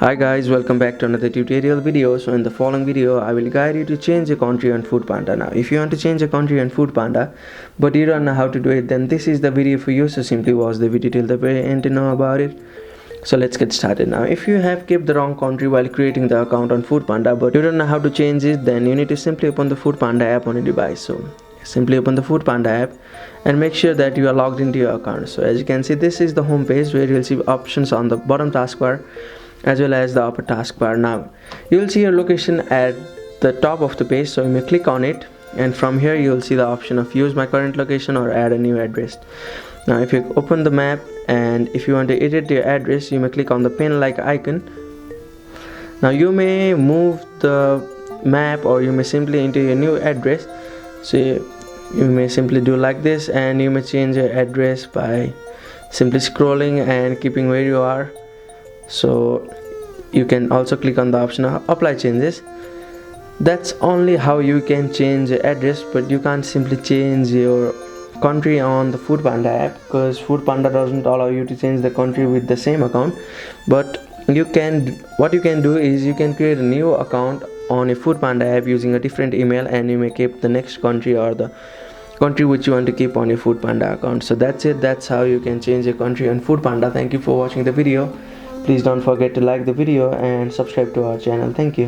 Hi guys, welcome back to another tutorial video. So in the following video I will guide you to change a country on Panda. Now if you want to change a country on Panda but you don't know how to do it, then this is the video for you. So simply watch the video till the very end to know about it. So let's get started. Now if you have kept the wrong country while creating the account on Panda but you don't know how to change it, then you need to simply open the Panda app on your device. So simply open the Panda app and make sure that you are logged into your account. So as you can see, this is the home page where you'll see options on the bottom taskbar as well as the upper taskbar. Now you will see your location at the top of the page, so you may click on it, and from here you will see the option of use my current location or add a new address. Now if you open the map and if you want to edit your address, you may click on the pen like icon. Now you may move the map or you may simply enter your new address. So you may simply do like this, and you may change your address by simply scrolling and keeping where you are. So you can also click on the option of apply changes. That's only how you can change the address, but you can't simply change your country on the Panda app, because Panda doesn't allow you to change the country with the same account. But what you can do is you can create a new account on a Panda app using a different email, and you may keep the next country or the country which you want to keep on your Panda account. So that's it. That's how you can change a country on Panda. Thank you for watching the video. Please don't forget to like the video and subscribe to our channel. Thank you.